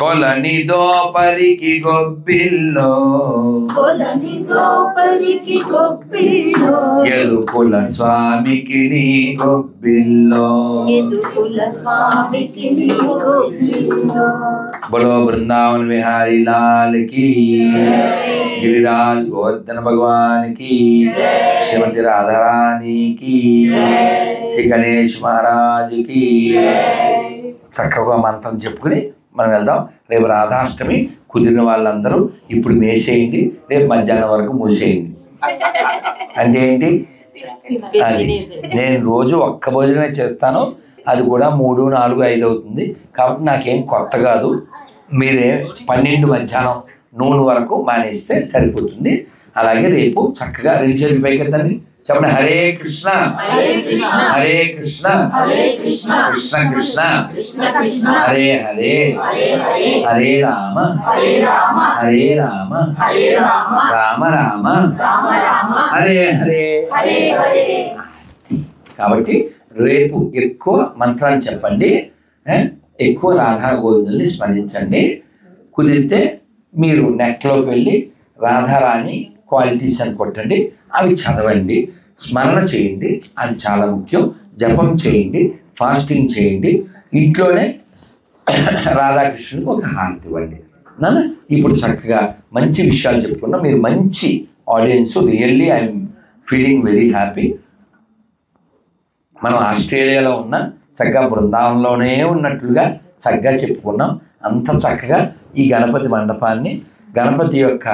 కొలని దోపరికి గొబ్బిల్లో, యదుకుల స్వామికి నీ గొబ్బిల్లో. బలో బృందావన విహారీ లాల్ కి, గిరిరాజ్ గోవర్ధన భగవాన్ కి, శ్రీమతి రాధారాణి కి, శ్రీ గణేష్ మహారాజ్ కి. చక్కగా మంత్రం చెప్పుకుని మనం వెళ్దాం. రేపు రాధాష్టమి, కుదిరిన వాళ్ళందరూ ఇప్పుడు మేసేయండి, రేపు మధ్యాహ్నం వరకు మూసేయండి. అంటే ఏంటి, అది నేను రోజు ఒక్క భోజనమే చేస్తాను, అది కూడా 3, 4, 5 అవుతుంది. కాబట్టి నాకేం కొత్త కాదు. మీరే 12 మధ్యాహ్నం నూనె వరకు మానేస్తే సరిపోతుంది. అలాగే రేపు చక్కగా 2 చేతులు పైకెత్తండి, చెప్పండి హరే కృష్ణ హరే కృష్ణ కృష్ణ కృష్ణ హరే హరే హరే రామ హరే రామ రామ రామ హరే హరే. కాబట్టి రేపు ఎక్కువ మంత్రాలు చెప్పండి, ఎక్కువ రాధా గోవిందుల్ని స్మరించండి. కుదిరితే మీరు నెట్లోకి వెళ్ళి రాధారాణి క్వాలిటీస్ అని కొట్టండి, అవి చదవండి, స్మరణ చేయండి, అది చాలా ముఖ్యం. జపం చేయండి, ఫాస్టింగ్ చేయండి, ఇంట్లోనే రాధాకృష్ణుడికి ఒక హారతి ఇవ్వండి. నాన్న ఇప్పుడు చక్కగా మంచి విషయాలు చెప్పుకున్నాం. మీరు మంచి audience, really I'm feeling very happy. మనం ఆస్ట్రేలియాలో ఉన్న చక్కగా బృందావనంలోనే ఉన్నట్లుగా చక్కగా చెప్పుకున్నాం. అంత చక్కగా ఈ గణపతి మండపాన్ని, గణపతి యొక్క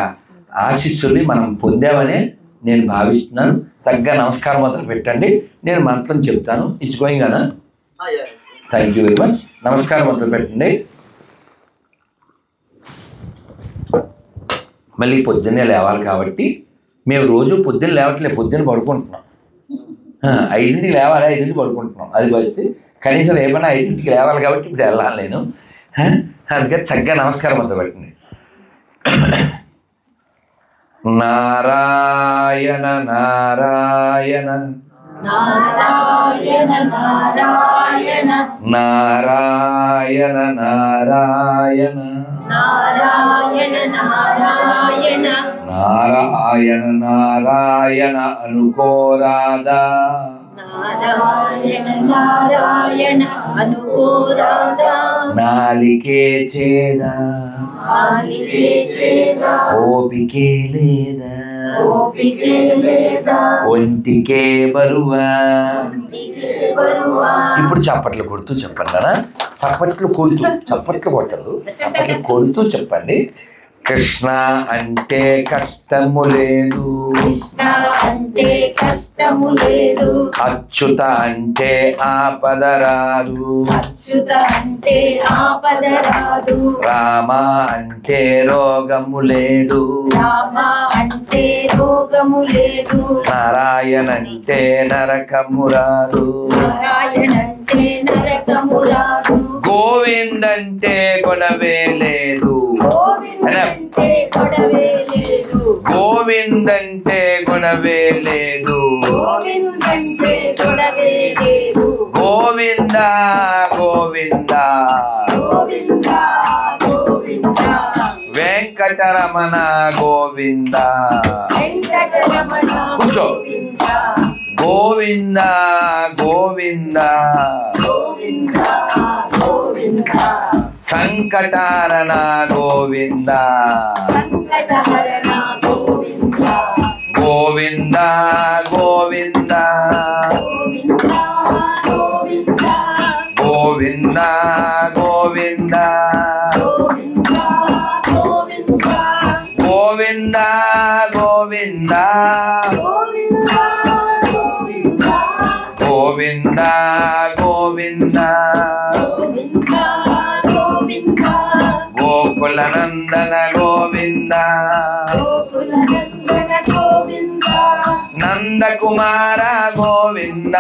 ఆశీస్సుల్ని మనం పొందామనే నేను భావిస్తున్నాను. చక్కగా నమస్కారం మొదలు పెట్టండి. నేను మంత్రం చెప్తాను. ఇట్స్ గోయింగ్ అనా? Thank you very much. నమస్కారం మొదలు పెట్టండి. మళ్ళీ పొద్దున్నే లేవాలి కాబట్టి మేము రోజు పొద్దున్న లేవట్లేదు, పొద్దున్న పడుకుంటున్నాం. 5ంటికి లేవాలి, 5ంటికి పడుకుంటున్నాం. అది పరిస్థితి. కనీసం ఏమైనా 5ంటికి లేవాలి కాబట్టి ఇప్పుడు వెళ్ళాలి నేను. అందుకని చక్కగా నమస్కారం మొదలు పెట్టండి. నారాయణ నారాయణ నారాయణ నారాయణ నారాయణ నారాయణ నారాయణ నారాయణ నారాయణ నారాయణ అనుకోరాదా నారాయణ నారాయణ అనుకోరాదా నాలికే చేదా నాలికే చేదా ఓపికే లేదా ఓపికే లేదా ఒంటికే బరువా. ఒంటికే బరువా. ఇప్పుడు చప్పట్లు కొడుతూ చెప్పండి అన్న. చప్పట్లు కొడుతూ, చప్పట్లు కొట్టదు, చప్పట్లు కొడుతూ చెప్పండి. కృష్ణ అంటే కష్టము లేదు, కృష్ణ అంటే కష్టము లేదు, అచ్యుత అంటే ఆపద రాదు, అచ్యుత అంటే ఆపద రాదు, రామ అంటే రోగము లేదు, రామ అంటే రోగము లేదు, నారాయణ అంటే నరకము రాదు, నారాయణ అంటే నరకము రాదు, గోవింద్ అంటే గొడవే లేదు, గోవిందంటే గొడవే లేదు, గోవిందంటే గొడవే లేదు, గోవిందంటే గొడవే లేదు, గోవింద గోవింద గోవింద గోవింద వెంకటరమణ గోవింద. వెంకటరమణ కూర్చో. గోవింద గోవింద గోవింద గోవింద గోవింద సంకటారణ గోవింద, సంకటహరణ గోవింద, గోవింద గోవింద గోవింద గోవింద గోవింద గోవింద గోవింద గోవింద గోవింద గోవింద గోవింద గోవింద గోవింద గోవింద గోవింద గోకుల నందన గోవింద, గోకులనందన గోవింద, నందకుమార గోవింద,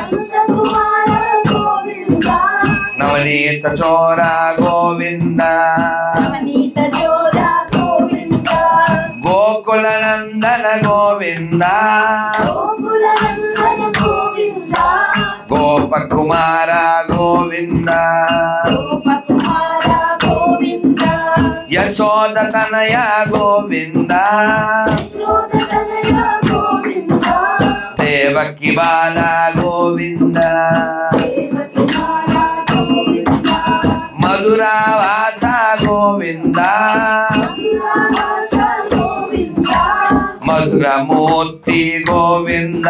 నందకుమార గోవింద, నవనీత చోర గోవింద, నవనీత చోర గోవింద, గోకుల నందన గోవింద, గోకులనందన గోవింద, గోపకుమార గోవింద, గోపకుమార గోవింద, యశోద తనయ గోవింద, యశోదతనయ గోవింద, దేవకి బాల గోవింద, దేవకుమార గోవింద, మధురావాస గోవింద, మధురావాస గోవింద, మధురమూర్తి గోవింద,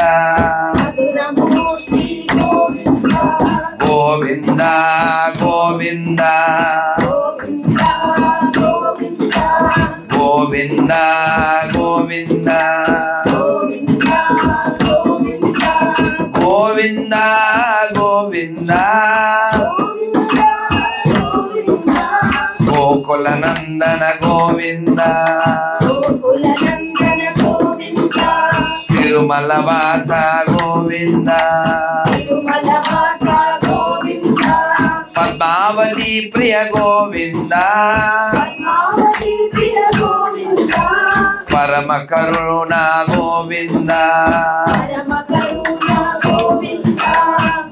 మధురమూర్తి గోవింద, గోవింద గోవింద గోవింద గోవింద గోవింద గోవింద గోవింద గోవింద గోవింద గోవింద గోకుల నందన గోవింద, గోకులనందన గోవింద, తిరుమల వాస గోవింద, తిరుమలవాస గోవింద, పద్మావతి ప్రియ గోవింద, పద్మావతి ప్రియ గోవింద, పరమ కరుణ గోవింద, పరమ కరుణ గోవింద,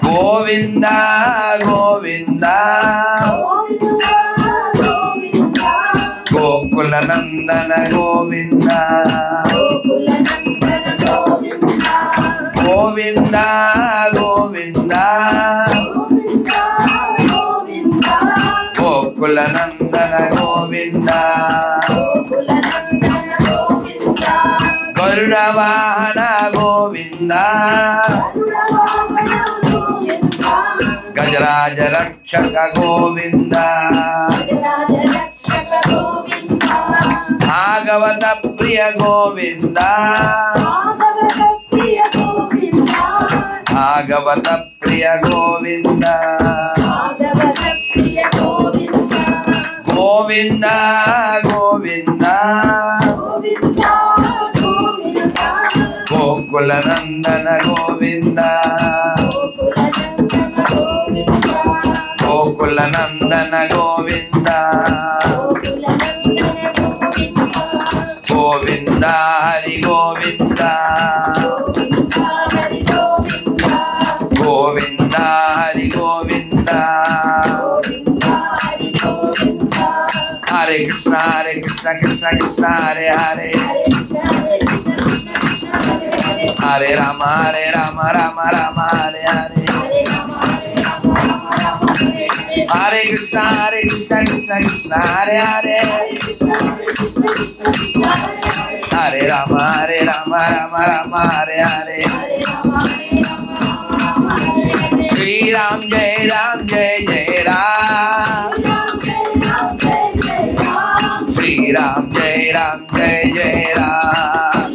గోవింద గోవింద గోవింద గోవింద, గోకుల నందన గోవింద, గోకులనందన గోవింద, గోవింద గోవింద గోవింద గోవింద, గోకుల నందన గోవింద, గోకులనందన గోవింద, గరుడ వాహన గోవింద, గరుడవాహన గోవింద, గజరాజ రక్షక గోవింద, గజరాజ రక్షక గోవింద, భాగ భాగవత ప్రియ గోవింద భాగవత ప్రియ గోవింద గోవింద గోవింద గోకుల నందన గోవింద గోకుల నందన గోవింద గోవింద హరి గోవింద గోవింద హరి గోవింద హరే కృష్ణ కృష్ణ కృష్ణ హరే హరే హరే రామ రామ రామ హరే హరే హరే కృష్ణ కృష్ణ కృష్ణ హరే హరే హరే రామ రామ హరే హరే శ్రీరామ్ జయ రామ్ జయ జయ రామ్ శ్రీరామ్ జయ రామ్ జయ జయ రామ్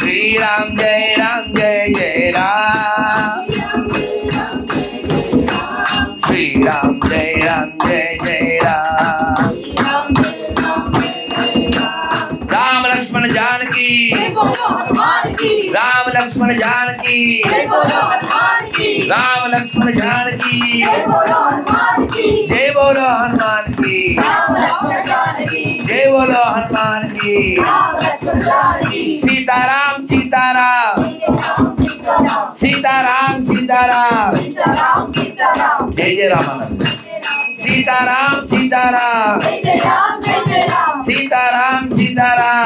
శ్రీరామ్ జయ రామ్ జయ జయ రామ్ శ్రీరామ్ జయ రామ్ జయ జయ రామ్ రామ లక్ష్మణ जानकी राम लक्ष्मण जानकी राम लक्ष्मण जानकी जय बोलो हनुमान की जय बोलो हनुमान की सीताराम सीताराम सीताराम सीताराम जय जय रामानंद सीताराम सीताराम सीताराम सीताराम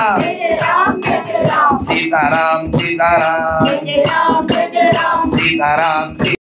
सीताराम सीताराम सीताराम